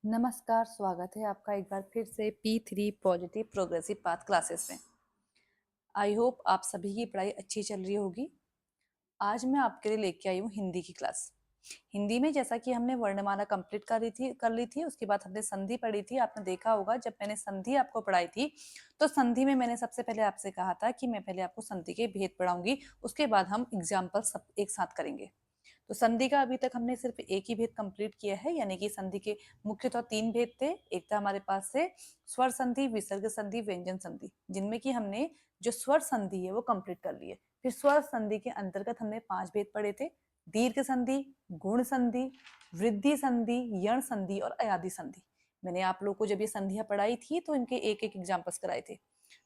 नमस्कार, स्वागत है आपका एक बार फिर से P3 positive progressive path classes में। आई होप आप सभी की पढ़ाई अच्छी चल रही होगी। आज मैं आपके लिए लेके आई हूँ हिंदी की क्लास। हिंदी में जैसा कि हमने वर्णमाला कंप्लीट कर ली थी, उसके बाद हमने संधि पढ़ी थी। आपने देखा होगा जब मैंने संधि आपको पढ़ाई थी तो संधि में मैंने सबसे पहले आपसे कहा था कि मैं पहले आपको संधि के भेद पढ़ाऊंगी, उसके बाद हम एग्जाम्पल सब एक साथ करेंगे। तो संधि का अभी तक हमने सिर्फ एक ही भेद कंप्लीट किया है, यानी कि संधि के मुख्यतः तीन भेद थे। एक था हमारे पास से स्वर संधि, विसर्ग संधि, व्यंजन संधि, जिनमें कि हमने जो स्वर संधि है वो कंप्लीट कर ली है। फिर स्वर संधि के अंतर्गत हमने 5 भेद पढ़े थे: दीर्घ संधि, गुण संधि, वृद्धि संधि, यण संधि और अयादि संधि। मैंने आप लोग को जब ये संधियां पढ़ाई थी तो इनके एक एक एग्जाम्पल्स कराए थे।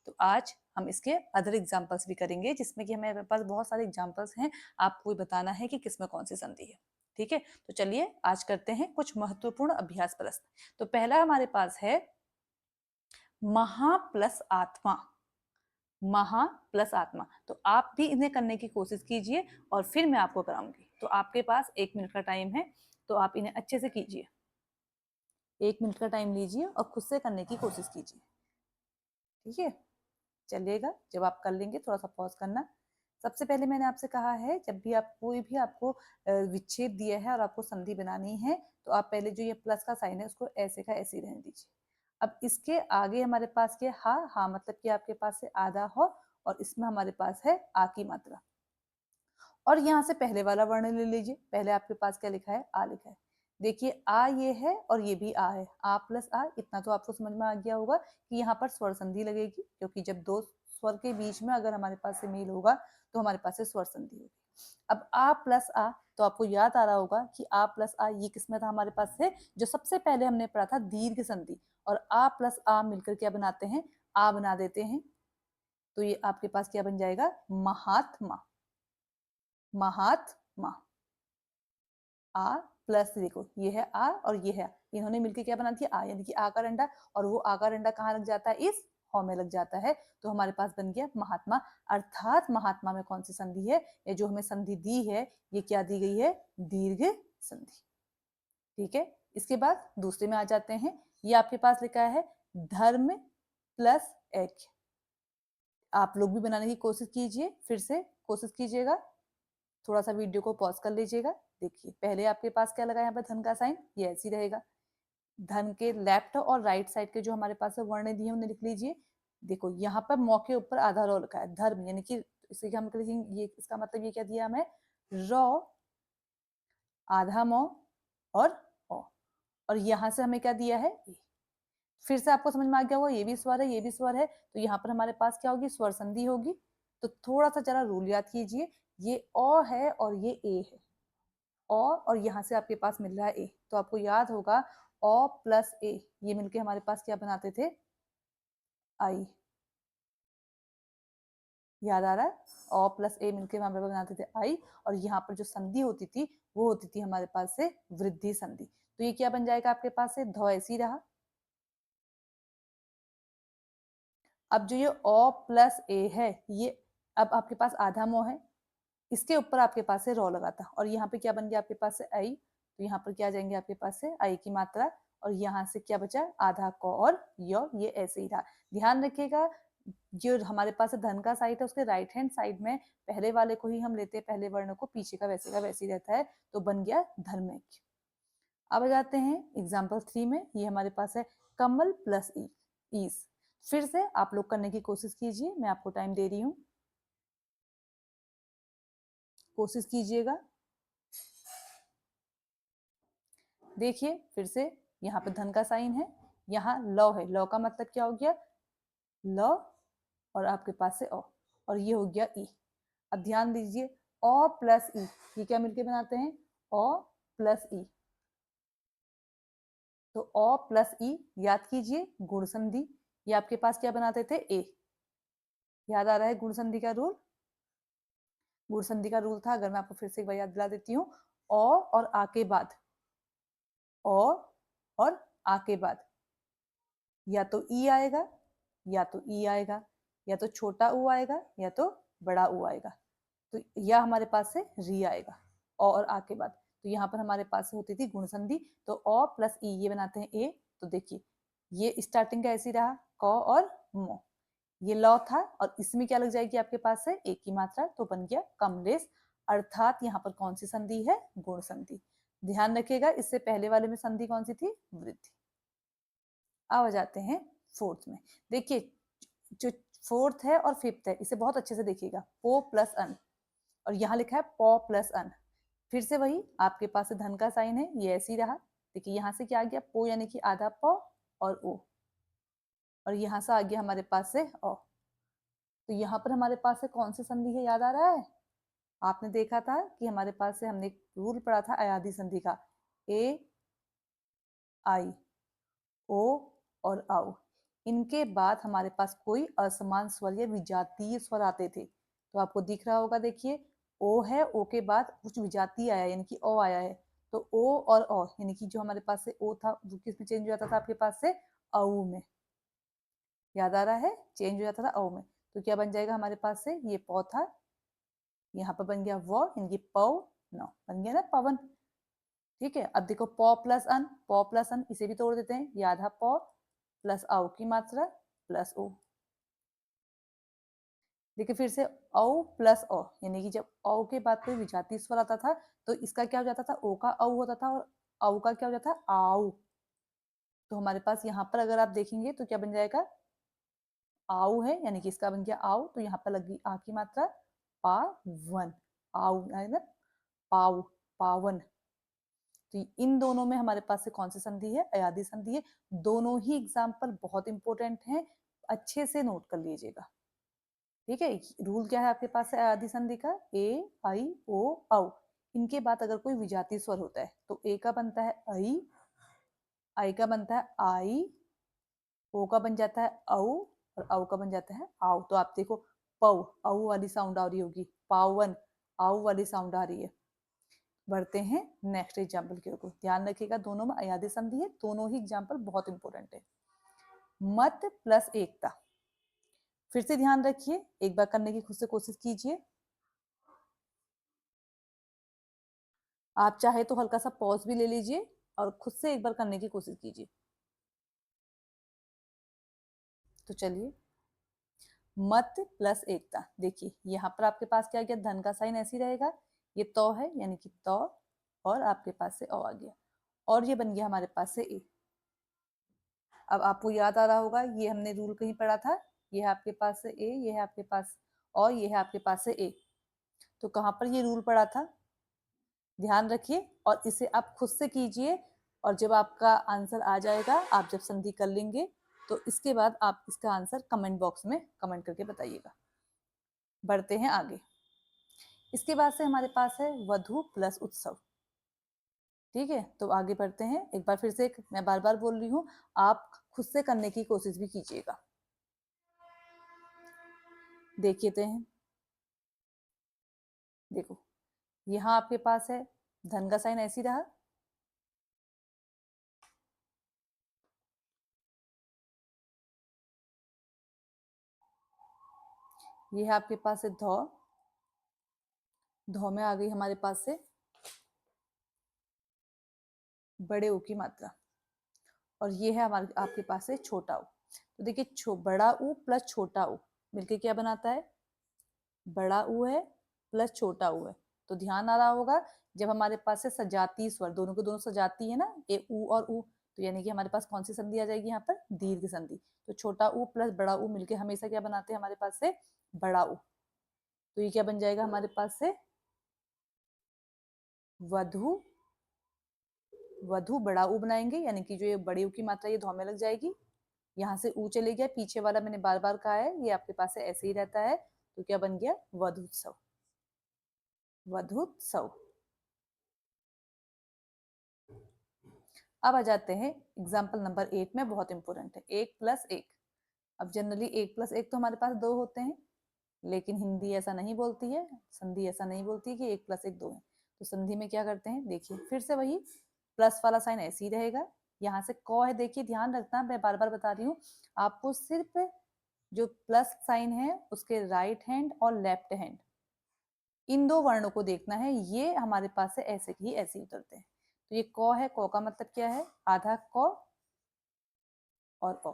तो आज हम इसके अदर एग्जाम्पल्स भी करेंगे, जिसमें कि हमारे पास बहुत सारे एग्जाम्पल्स हैं। आपको बताना है कि किसमें कौन सी संधि है। ठीक है, तो चलिए आज करते हैं कुछ महत्वपूर्ण अभ्यास प्रश्न। तो पहला हमारे पास है महा प्लस आत्मा। महा प्लस आत्मा, तो आप भी इन्हें करने की कोशिश कीजिए और फिर मैं आपको कराऊंगी। तो आपके पास 1 मिनट का टाइम है, तो आप इन्हें अच्छे से कीजिए। 1 मिनट का टाइम लीजिए और खुद से करने की कोशिश कीजिए। ठीक है, चलिएगा। जब आप कर लेंगे थोड़ा सा पॉज करना। सबसे पहले मैंने आपसे कहा है, जब भी आप कोई भी आपको विच्छेद दिया है और आपको संधि बनानी है, तो आप पहले जो ये प्लस का साइन है उसको ऐसे का ऐसे ही रहने दीजिए। अब इसके आगे हमारे पास क्या हा, हा मतलब कि आपके पास से आधा हो, और इसमें हमारे पास है आ की मात्रा। और यहाँ से पहले वाला वर्ण ले लीजिए। पहले आपके पास क्या लिखा है? आ लिखा है। देखिए आ ये है और ये भी आ है, आ प्लस आ। इतना तो आपको समझ में आ गया होगा कि यहाँ पर स्वर संधि लगेगी, क्योंकि जब दो स्वर के बीच में अगर हमारे पास से मेल होगा तो हमारे पास से स्वर संधि होगी। अब आ प्लस आ, तो आपको याद आ रहा होगा कि आ प्लस आ ये किसमें था हमारे पास से? जो सबसे पहले हमने पढ़ा था दीर्घ संधि। और आ प्लस आ मिलकर क्या बनाते हैं? आ बना देते हैं। तो ये आपके पास क्या बन जाएगा? महात्मा। महात्मा। आ प्लस, देखो ये है आ और ये है, इन्होंने मिलकर क्या बना दिया? आ, यानी कि आ का डंडा। और वो आ का डंडा कहाँ लग जाता है? इस हौ में लग जाता है। तो हमारे पास बन गया महात्मा। अर्थात महात्मा में कौन सी संधि है? ये जो हमें संधि दी है, ये क्या दी गई है? दीर्घ संधि। ठीक है, इसके बाद दूसरे में आ जाते हैं। ये आपके पास लिखा है धर्म प्लस ऐक्य। आप लोग भी बनाने की कोशिश कीजिए, फिर से कोशिश कीजिएगा। थोड़ा सा वीडियो को पॉज कर लीजिएगा। देखिए पहले आपके पास क्या लगा? यहाँ पर धन का साइन, ये ऐसे ही रहेगा। धन के लेफ्ट और राइट साइड के जो हमारे पास वर्ण दिए उन्हें लिख लीजिए। देखो यहाँ पर मौ के ऊपर आधा रो लिखा है, धर्म, यानी कि इसे हम लिखेंगे, ये इसका मतलब ये क्या दिया हमें? रो, आधा मौ और ओ। और यहाँ से हमें क्या दिया है? ए। फिर से आपको समझ में आ गया होगा, ये भी स्वर है, ये भी स्वर है, तो यहाँ पर हमारे पास क्या होगी? स्वर संधि होगी। तो थोड़ा सा जरा रूल याद कीजिए, ये ओ है और ये ए है। और यहाँ से आपके पास मिल रहा है ए, तो आपको याद होगा ओ प्लस ए ये मिलके हमारे पास क्या बनाते थे? आई। याद आ रहा है? ओ प्लस ए मिलके हमारे पास बनाते थे आई। और यहाँ पर जो संधि होती थी वो होती थी हमारे पास से वृद्धि संधि। तो ये क्या बन जाएगा आपके पास से? धौ ऐसी रहा। अब जो ये ओ प्लस ए है, ये अब आपके पास आधा मो है, इसके ऊपर आपके पास से रो लगा था, और यहाँ पे क्या बन गया आपके पास से आई। तो यहाँ पर क्या जाएंगे आपके पास से? आई की मात्रा। और यहाँ से क्या बचा? आधा क और य, ये ऐसे ही रहा। ध्यान रखिएगा, जो हमारे पास धन का साइड है उसके राइट हैंड साइड में पहले वाले को ही हम लेते हैं, पहले वर्ण को, पीछे का वैसे ही रहता है। तो बन गया धर्मैक्य। अब आ जाते हैं एग्जाम्पल 3 में। ये हमारे पास है कमल प्लस ई, ईस। फिर से आप लोग करने की कोशिश कीजिए, मैं आपको टाइम दे रही हूँ, कोशिश कीजिएगा। देखिए फिर से यहाँ पे धन का साइन है, यहाँ लौ है। लौ का मतलब क्या हो गया? ल और आपके पास से ओ, और ये हो गया ई। अब ध्यान दीजिए, ओ प्लस ई ये क्या मिलके बनाते हैं? ओ प्लस ई। तो ओ प्लस ई याद कीजिए, गुण संधि। ये आपके पास क्या बनाते थे? ए। याद आ रहा है गुण संधि का रूल? गुण संधि का रूल था, अगर मैं आपको फिर से एक बार याद दिला देती हूँ, ओ और आ के बाद, ओ और आ के बाद या तो ई आएगा, या तो ई आएगा, या तो छोटा ऊ आएगा, या तो बड़ा ऊ आएगा। तो या हमारे पास से री आएगा, और आ के बाद। तो यहाँ पर हमारे पास होती थी गुण संधि, तो अ प्लस ई ये बनाते हैं ए। तो देखिए ये स्टार्टिंग का ऐसी रहा, क और मो, ये लौ था, और इसमें क्या लग जाएगी आपके पास है एक की मात्रा, तो बन गया कमलेश। अर्थात यहाँ पर कौन सी संधि है, गुण संधि। ध्यान रखिएगा इससे पहले वाले में संधि कौन सी थी, वृद्धि। अब आ जाते हैं फोर्थ में। देखिए जो फोर्थ है और फिफ्थ है इसे बहुत अच्छे से देखिएगा, पो प्लस अन, और यहाँ लिखा है पौ प्लस अन। फिर से वही आपके पास धन का साइन है, ये ऐसे ही रहा। देखिए यहाँ से क्या आ गया, पो यानी कि आधा पौ और ओ, और यहाँ से आ गया हमारे पास से ओ। तो यहाँ पर हमारे पास से कौन सी संधि है, याद आ रहा है? आपने देखा था कि हमारे पास से हमने एक रूल पढ़ा था अयादी संधि का, ए आई ओ और आओ, इनके बाद हमारे पास कोई असमान स्वर या विजातीय स्वर आते थे। तो आपको दिख रहा होगा, देखिए ओ है, ओ के बाद कुछ विजातीय आया यानी कि ओ आया है, तो ओ और ओ यानी कि जो हमारे पास से ओ था वो किस में चेंज हो जाता था आपके पास से, औ में। याद आ रहा है, चेंज हो जाता था औ में। तो क्या बन जाएगा हमारे पास से, ये पौ था, यहाँ पर बन गया व यानी कि पौ, नौ बन गया ना पवन। ठीक है, अब देखो पौ प्लस अन, पौ प्लस अन इसे भी तोड़ देते हैं, ये आधा पौ प्लस औ की मात्रा प्लस ओ। देखिए फिर से औ प्लस ओ, यानी कि जब औ के बाद कोई विजातीय स्वर आता था तो इसका क्या हो जाता था, ओ का औ होता था, और औ का क्या हो जाता था, आउ। तो हमारे पास यहाँ पर अगर आप देखेंगे तो क्या बन जाएगा, आउ है, यानी कि इसका बन गया आउ, तो यहाँ पर लगी आ की मात्रा, पावन, आउ ना, पाव, पावन। तो इन दोनों में हमारे पास से कौन सी संधि है, अयादी संधि है। दोनों ही एग्जाम्पल बहुत इंपॉर्टेंट हैं, अच्छे से नोट कर लीजिएगा। ठीक है, रूल क्या है आपके पास है अयादी संधि का, ए आई ओ औ, इनके बाद अगर कोई विजातीय स्वर होता है तो ए का बनता है आई का बनता है आई, ओ का बन जाता है औ, और औ का बन जाता है आओ। तो आप देखो पौ औ वाली साउंड आ रही होगी, पावन आओ वाली साउंड आ रही है। बढ़ते हैं नेक्स्ट एग्जाम्पल की ओर। ध्यान रखिएगा दोनों में अयादी संधि है, दोनों ही एग्जाम्पल बहुत इंपॉर्टेंट है। मत प्लस एकता, फिर से ध्यान रखिए, एक बार करने की खुद से कोशिश कीजिए। आप चाहे तो हल्का सा पॉज भी ले लीजिए और खुद से एक बार करने की कोशिश कीजिए। तो चलिए, मत प्लस एकता, देखिए यहाँ पर आपके पास क्या गया, धन का साइन ऐसे ही रहेगा, ये तो है यानी कि तो, और आपके पास से ओ आ गया, और ये बन गया हमारे पास से ए। अब आपको याद आ रहा होगा, ये हमने रूल कहीं पढ़ा था, ये है आपके पास से ए, ये है आपके पास, और ये है आपके पास से ए। तो कहाँ पर ये रूल पढ़ा था, ध्यान रखिए और इसे आप खुद से कीजिए, और जब आपका आंसर आ जाएगा, आप जब संधि कर लेंगे तो इसके बाद आप इसका आंसर कमेंट बॉक्स में कमेंट करके बताइएगा। बढ़ते हैं आगे। इसके बाद से हमारे पास है वधु प्लस उत्सव। ठीक है, तो आगे बढ़ते हैं। एक बार फिर से मैं बार बार बोल रही हूँ, आप खुद से करने की कोशिश भी कीजिएगा। देखिए हैं, देखो यहाँ आपके पास है धन का साइन ऐसी रहा, ये है आपके पास है धौ, धौ में आ गई हमारे पास से बड़े ऊ की मात्रा, और ये है हमारे आपके पास है छोटा ऊ। तो देखिए बड़ा ऊ प्लस छोटा ऊ मिलके क्या बनाता है, बड़ा ऊ है प्लस छोटा ऊ है। तो ध्यान आ रहा होगा, जब हमारे पास है सजाती स्वर, दोनों को दोनों सजाती है ना, ए ऊ और ऊ, तो यानी कि हमारे पास कौन सी संधि आ जाएगी यहाँ पर, दीर्घ संधि। तो छोटा ऊ प्लस बड़ा ऊ मिलके हमेशा क्या बनाते हैं हमारे पास से, बड़ा ऊ। तो ये क्या बन जाएगा हमारे पास से, वधु, वधु बड़ा ऊ बनाएंगे, यानी कि जो ये बड़े ऊ की मात्रा ये धौ में लग जाएगी, यहाँ से ऊ चले गया, पीछे वाला मैंने बार बार कहा है ये आपके पास से ऐसे ही रहता है। तो क्या बन गया, वधुत्सव, वधुत्सव। अब आ जाते हैं एग्जाम्पल नंबर 8 में, बहुत इंपॉर्टेंट है, एक प्लस एक। अब जनरली एक प्लस एक तो हमारे पास दो होते हैं, लेकिन हिंदी ऐसा नहीं बोलती है, संधि ऐसा नहीं बोलती है कि एक प्लस एक दो है। तो संधि में क्या करते हैं, देखिए फिर से वही प्लस वाला साइन ऐसे ही रहेगा, यहाँ से क है, देखिए ध्यान रखना, मैं बार बार बता रही हूँ आपको, सिर्फ जो प्लस साइन है उसके राइट हैंड और लेफ्ट हैंड इन दो वर्णों को देखना है, ये हमारे पास से ऐसे ही ऐसे उतरते हैं। तो ये क है, क का मतलब क्या है, आधा क और ओ,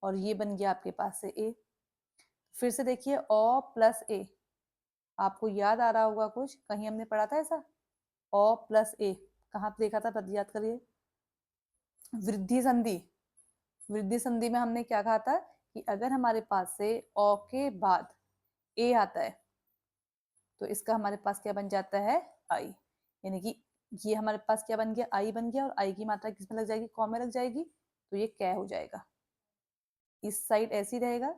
और ये बन गया आपके पास से ए। फिर से देखिए ओ प्लस ए, आपको याद आ रहा होगा कुछ, कहीं हमने पढ़ा था ऐसा, ओ प्लस ए, कहाँ पे देखा था, पद याद करिए, वृद्धि संधि। वृद्धि संधि में हमने क्या कहा था कि अगर हमारे पास से ओ के बाद ए आता है तो इसका हमारे पास क्या बन जाता है, आई। यानी कि ये हमारे पास क्या बन गया, आई बन गया, और आई की मात्रा किस में लग जाएगी, कौ में लग जाएगी, तो ये कै हो जाएगा। इस साइड ऐसी रहेगा,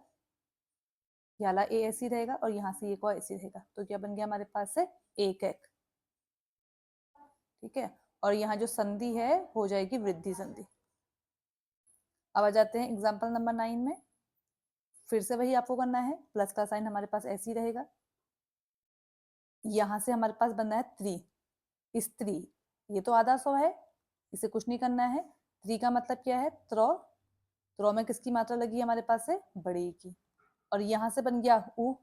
याला ए ऐसी रहेगा, और यहाँ से ये कौ ऐसी रहेगा, तो क्या बन गया हमारे पास से एक एक। ठीक है, और यहाँ जो संधि है हो जाएगी वृद्धि संधि। अब आ जाते हैं एग्जाम्पल नंबर 9 में। फिर से वही आपको करना है, प्लस का साइन हमारे पास ऐसे ही रहेगा, यहां से हमारे पास बनना है त्रि, स्त्री, ये तो आधा सौ है, इसे कुछ नहीं करना है। त्रि का मतलब क्या है, त्रो, त्रो में किसकी मात्रा लगी है हमारे पास से, बड़ी की, और यहां से बन गया उ।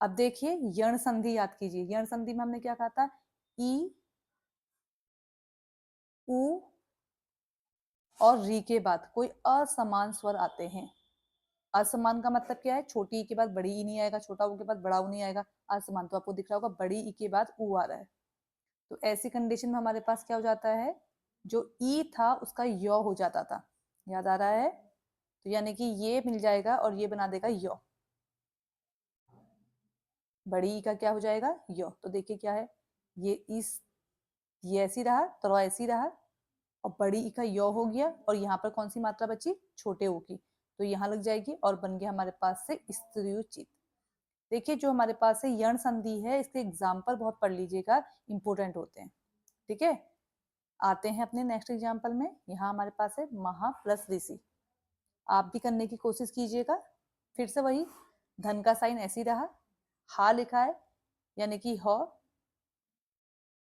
अब देखिए यण संधि याद कीजिए, यण संधि में हमने क्या कहा था, ई, उ और री के बाद कोई असमान स्वर आते हैं। असमान का मतलब क्या है, छोटी ई के बाद बड़ी ई नहीं आएगा, छोटा ऊ के बाद बड़ा ऊ नहीं आएगा, असमान तो आपको दिख रहा होगा, बड़ी ई के बाद ऊ आ रहा है। तो ऐसी कंडीशन में हमारे पास क्या हो जाता है, जो ई था उसका य हो जाता था, याद आ रहा है, तो यानी कि ये मिल जाएगा और ये बना देगा य, बड़ी ई का क्या हो जाएगा, य। तो देखिए क्या है, ये इस, ये ऐसी रहा, तो ऐसी रहा, और बड़ी ई का य हो गया, और यहाँ पर कौन सी मात्रा बची, छोटे ऊ की, तो यहाँ लग जाएगी, और बन गया हमारे पास से स्त्रीउचित। देखिए जो हमारे पास से यण संधि है, इसके एग्जाम्पल बहुत पढ़ लीजिएगा, इंपोर्टेंट होते हैं। ठीक है, आते हैं अपने नेक्स्ट एग्जाम्पल में। यहाँ हमारे पास है महा प्लस ऋषि, आप भी करने की कोशिश कीजिएगा। फिर से वही, धन का साइन ऐसी रहा, हा लिखा है, यानी कि ह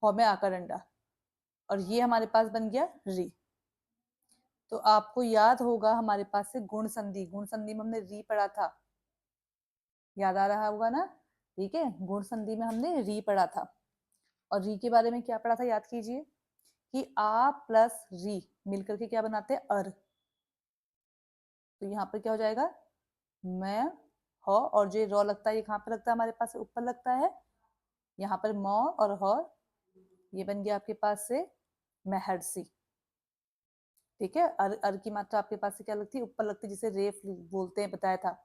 में आकर अंडा, और ये हमारे पास बन गया री। तो आपको याद होगा हमारे पास से गुण संधि, गुण संधि में हमने री पढ़ा था, याद आ रहा होगा ना। ठीक है, गुण संधि में हमने री पढ़ा था, और री के बारे में क्या पढ़ा था, याद कीजिए कि आ प्लस री मिलकर के क्या बनाते हैं, अर। तो यहाँ पर क्या हो जाएगा, मैं, ह, और जो रॉ लगता है ये कहाँ पर लगता है हमारे पास, ऊपर लगता है, यहाँ पर म और ह, ये बन गया आपके पास से महर्षि। ठीक है, अर की मात्रा आपके पास से क्या लगती है, ऊपर लगती है, जिसे रेफ बोलते हैं, बताया था।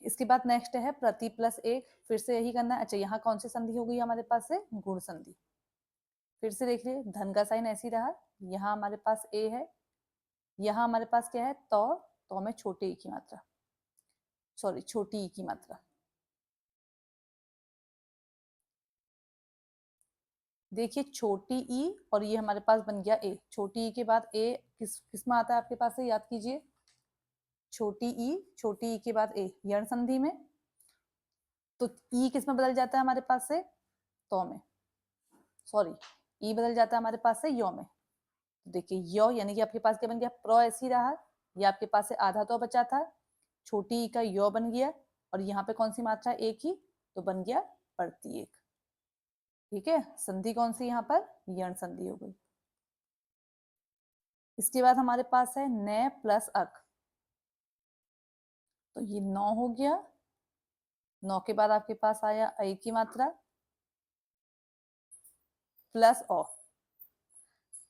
इसके बाद नेक्स्ट है प्रति प्लस एक, फिर से यही करना है। अच्छा, यहाँ कौन सी संधि हो गई हमारे पास से, गुण संधि। फिर से देख लीजिए, धन का साइन ऐसी रहा, यहाँ हमारे पास ए है, यहाँ हमारे पास क्या है, तो में छोटे ई की मात्रा, सॉरी छोटी ई की मात्रा। देखिए छोटी ई, और ये हमारे पास बन गया ए। छोटी ई के बाद ए किस में आता है आपके पास से, याद कीजिए, छोटी ई के बाद ए, यण संधि में। तो ई किस में बदल जाता है हमारे पास से, तो में, सॉरी, ई बदल जाता है हमारे पास से यो में। तो देखिए यो, यानी कि आपके पास क्या बन गया, प्रो ऐसी रहा, ये आपके पास से आधा तो बचा था, छोटी ई का यो बन गया, और यहाँ पे कौन सी मात्रा, एक ही, तो बन गया प्रति एक। ठीक है, संधि कौन सी यहाँ पर, यण संधि हो गई। इसके बाद हमारे पास है न प्लस अक, तो ये 9 हो गया, 9 के बाद आपके पास आया ऐ की मात्रा प्लस औ।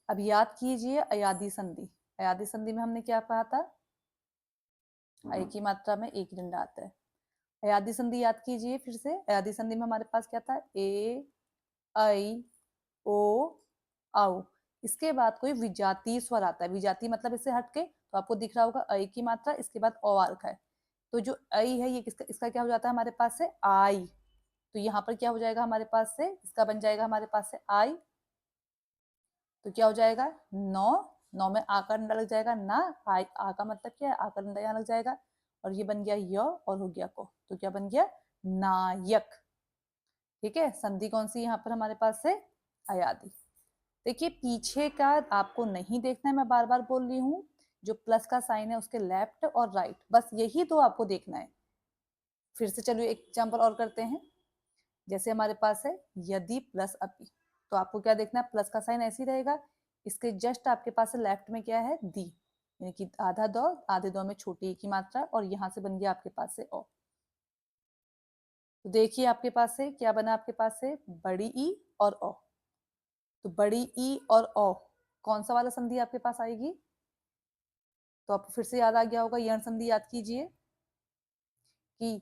अब याद कीजिए अयादी संधि, अयादी संधि में हमने क्या कहा था, ऐ की मात्रा में एक डंडा आता है। अयादी संधि याद कीजिए फिर से, अयादी संधि में हमारे पास क्या था, ए, ऐ, ओ, औ। इसके बाद कोई विजातीय स्वर आता है, विजातीय मतलब इससे हटके, तो आपको दिख रहा होगा ऐ की मात्रा, इसके बाद ओ आ रखा है, तो जो ऐ है ये किसका, इसका क्या हो जाता है हमारे पास से, आई। तो यहाँ पर क्या हो जाएगा हमारे पास से, इसका बन जाएगा हमारे पास से आई, तो क्या हो जाएगा, 9, 9 में आकर अंडा लग जाएगा ना, आई, आ का मतलब क्या है, आकर अंडा यहाँ लग जाएगा, और ये बन गया य, और हो गया को, तो क्या बन गया, नायक। ठीक है, संधि कौन सी यहाँ पर हमारे पास से, अयादी। देखिए पीछे का आपको नहीं देखना है, मैं बार बार बोल रही हूँ, जो प्लस का साइन है उसके लेफ्ट और राइट, बस यही तो आपको देखना है। फिर से चलिए एक एग्जाम्पल और करते हैं। जैसे हमारे पास है यदि प्लस अपि, तो आपको क्या देखना है, प्लस का साइन ऐसे ही रहेगा, इसके जस्ट आपके पास लेफ्ट में क्या है, दी, यानी कि आधा दो, आधे दो में छोटी ई की मात्रा, और यहाँ से बन गया आपके पास से ओ। तो देखिए आपके पास से क्या बना, आपके पास से बड़ी ई और ओ। तो बड़ी ई और ओ कौन सा वाला संधि आपके पास आएगी, तो आपको फिर से याद आ गया होगा, यण संधि याद कीजिए कि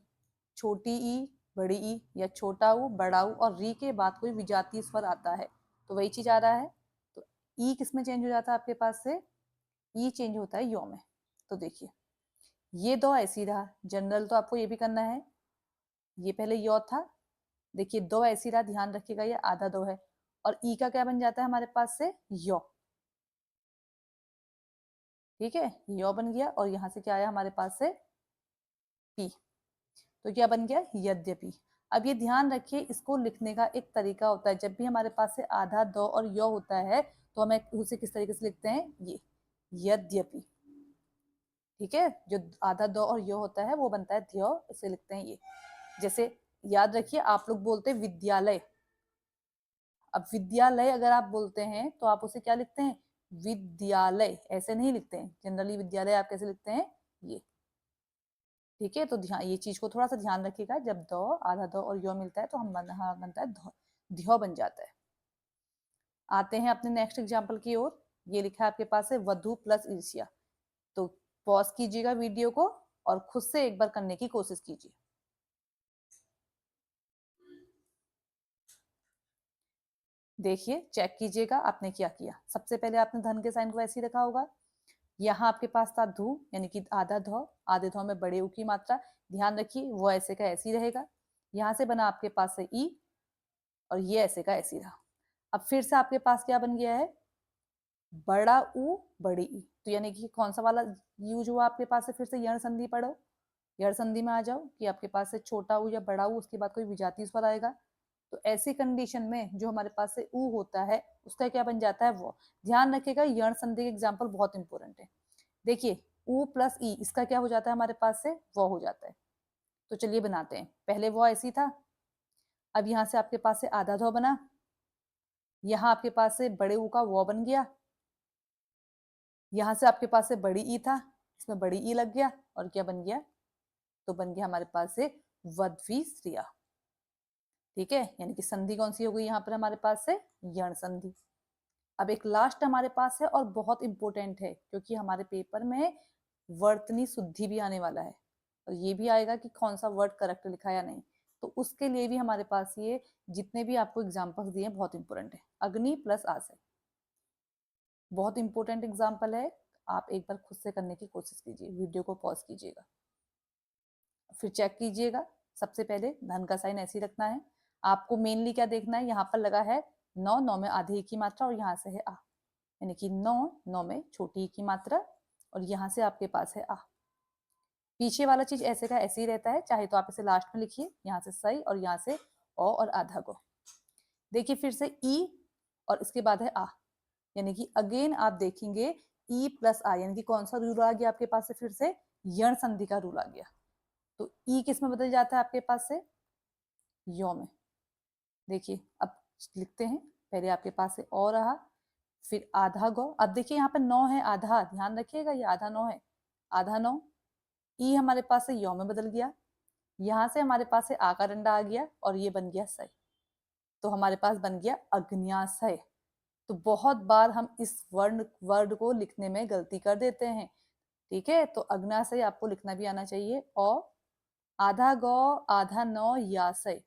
छोटी ई बड़ी ई या छोटा ऊ बड़ा ऊ और री के बाद कोई विजातीय स्वर आता है, तो वही चीज आ रहा है। तो ई किस में चेंज हो जाता है आपके पास से, ई चेंज होता है यो में। तो देखिए ये दो ऐसी रहा, जनरल तो आपको ये भी करना है, ये पहले यो था, देखिए दो ऐसी रहा, ध्यान रखिएगा ये आधा दो है, और ई का क्या बन जाता है हमारे पास से यो, ठीक है, यो बन गया, और यहाँ से क्या आया हमारे पास से पी, तो क्या बन गया यद्यपि। अब ये ध्यान रखिए, इसको लिखने का एक तरीका होता है, जब भी हमारे पास से आधा दो और यो होता है तो हमें उसे किस तरीके से लिखते हैं, ये यद्यपि, ठीक है, जो आधा दो और यो होता है वो बनता है ध्यो, इसे लिखते हैं ये। जैसे याद रखिए आप लोग बोलते हैं विद्यालय, अब विद्यालय अगर आप बोलते हैं तो आप उसे क्या लिखते हैं, विद्यालय, ऐसे नहीं लिखते हैं जनरली, विद्यालय आप कैसे लिखते हैं, ये, ठीक है। तो ध्यान, ये चीज को थोड़ा सा ध्यान रखिएगा, जब दो आधा दो और यो मिलता है तो हम बनता है ध्यो बन जाता है। आते हैं अपने नेक्स्ट एग्जाम्पल की ओर। ये लिखा है आपके पास है वधु प्लस ईर्ष्या, तो पॉज कीजिएगा वीडियो को और खुद से एक बार करने की कोशिश कीजिए। देखिए चेक कीजिएगा आपने क्या किया। सबसे पहले आपने धन के साइन को ऐसे ही रखा होगा, यहाँ आपके पास था धू, यानी कि आधा धौ, आधे धौ में बड़े ऊ की मात्रा, ध्यान रखिए वो ऐसे का ऐसे ही रहेगा। यहाँ से बना आपके पास से ई, और ये ऐसे का ऐसे ही रहा। अब फिर से आपके पास क्या बन गया है, बड़ा ऊ बड़ी ई, तो यानी कि कौन सा वाला यूज हुआ आपके पास से, फिर से यण संधि पढ़ो, यण संधि में आ जाओ कि आपके पास से छोटा ऊ या बड़ा ऊ, उसके बाद कोई विजातीय स्वर आएगा, तो ऐसी कंडीशन में जो हमारे पास से ऊ होता है उसका क्या बन जाता है वो। ध्यान रखिएगा यण संधि के एग्जाम्पल बहुत इंपॉर्टेंट है। देखिए ऊ प्लस ई, इसका क्या हो जाता है हमारे पास से, वो हो जाता है। तो चलिए बनाते हैं, पहले वो ऐसी था, अब यहाँ से आपके पास से आधा धो बना, यहाँ आपके पास से बड़े ऊ का वो बन गया, यहाँ से आपके पास से बड़ी ई था, इसमें बड़ी ई लग गया, और क्या बन गया, तो बन गया हमारे पास से वध्वी स्त्रिया, ठीक है, यानी कि संधि कौन सी हो गई यहाँ पर हमारे पास से, यण संधि। अब एक लास्ट हमारे पास है और बहुत इंपॉर्टेंट है, क्योंकि हमारे पेपर में वर्तनी शुद्धि भी आने वाला है, और ये भी आएगा कि कौन सा वर्ड करेक्ट लिखा या नहीं, तो उसके लिए भी हमारे पास ये जितने भी आपको एग्जाम्पल्स दिए बहुत इंपॉर्टेंट है। अग्नि प्लस आशय, बहुत इंपॉर्टेंट एग्जाम्पल है, आप एक बार खुद से करने की कोशिश कीजिए, वीडियो को पॉज कीजिएगा फिर चेक कीजिएगा। सबसे पहले धन का साइन ऐसे ही रखना है, आपको मेनली क्या देखना है, यहाँ पर लगा है नौ, नौ में आधे की मात्रा, और यहाँ से है आ, यानी कि नौ, नौ में छोटी की मात्रा, और यहाँ से आपके पास है आ। पीछे वाला चीज ऐसे का ऐसे ही रहता है, चाहे तो आप इसे लास्ट में लिखिए, यहाँ से सही, और यहाँ से ओ और आधा को। देखिए फिर से ई और इसके बाद है आ, यानी कि अगेन आप देखेंगे ई प्लस आ, यानी कि कौन सा रूल आ गया आपके पास से, फिर से यण संधि का रूल आ गया। तो ई किस में बदल जाता है आपके पास से, यो में। देखिए अब लिखते हैं, पहले आपके पास से और रहा, फिर आधा गो, अब देखिए यहाँ पर नौ है आधा, ध्यान रखिएगा ये आधा नौ है, आधा नौ, ई हमारे पास से यो में बदल गया, यहाँ से हमारे पास से आ का डंडा आ गया, और ये बन गया सय, तो हमारे पास बन गया अग्न्याशय। तो बहुत बार हम इस वर्ड को लिखने में गलती कर देते हैं, ठीक है, तो अग्न्याशय आपको लिखना भी आना चाहिए, और आधा गौ आधा नौ याशय,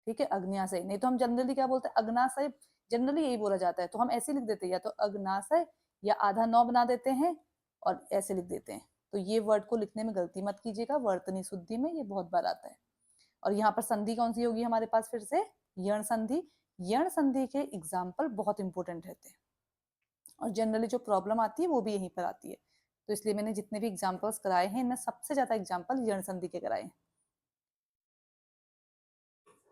ठीक है, अग्न्याशय, नहीं तो हम जनरली क्या बोलते हैं, अग्नाशय, जनरली यही बोला जाता है, तो हम ऐसे लिख देते हैं, या तो अग्नाशय या आधा नौ बना देते हैं और ऐसे लिख देते हैं। तो ये वर्ड को लिखने में गलती मत कीजिएगा, वर्तनी शुद्धि में ये बहुत बार आता है। और यहाँ पर संधि कौन सी होगी हमारे पास, फिर से यण संधि। यण संधि के एग्जाम्पल बहुत इंपॉर्टेंट रहते हैं, और जनरली जो प्रॉब्लम आती है वो भी यहीं पर आती है, तो इसलिए मैंने जितने भी एग्जाम्पल्स कराए हैं, इनमें सबसे ज्यादा एग्जाम्पल यण संधि के कराए हैं।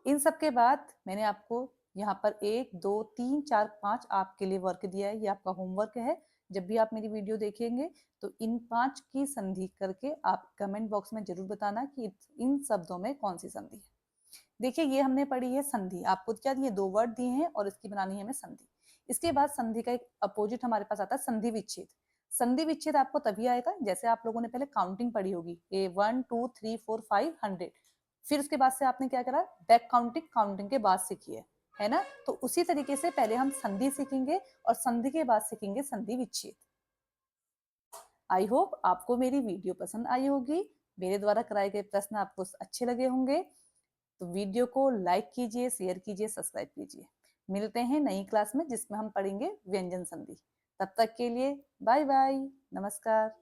इन सब के बाद मैंने आपको यहाँ पर 1 2 3 4 5 आपके लिए वर्क दिया है, ये आपका होमवर्क है, जब भी आप मेरी वीडियो देखेंगे तो इन 5 की संधि करके आप कमेंट बॉक्स में जरूर बताना कि इन शब्दों में कौन सी संधि है। देखिए ये हमने पढ़ी है संधि, आपको क्या दिए 2 वर्ड दिए हैं और इसकी बनानी है हमें संधि। इसके बाद संधि का एक अपोजिट हमारे पास आता है संधि विच्छेद। संधि विच्छेद आपको तभी आएगा जैसे आप लोगों ने पहले काउंटिंग पढ़ी होगी, ए 1 2 3 4 5 100, फिर उसके बाद से आपने क्या करा, बैक काउंटिंग काउंटिंग के बाद सीखी है ना। तो उसी तरीके से पहले हम संधि सीखेंगे और संधि के बाद सीखेंगे संधि विच्छेद। आई होप आपको मेरी वीडियो पसंद आई होगी, मेरे द्वारा कराए गए प्रश्न आपको अच्छे लगे होंगे। तो वीडियो को लाइक कीजिए, शेयर कीजिए, सब्सक्राइब कीजिए। मिलते हैं नई क्लास में जिसमें हम पढ़ेंगे व्यंजन संधि। तब तक के लिए बाय बाय, नमस्कार।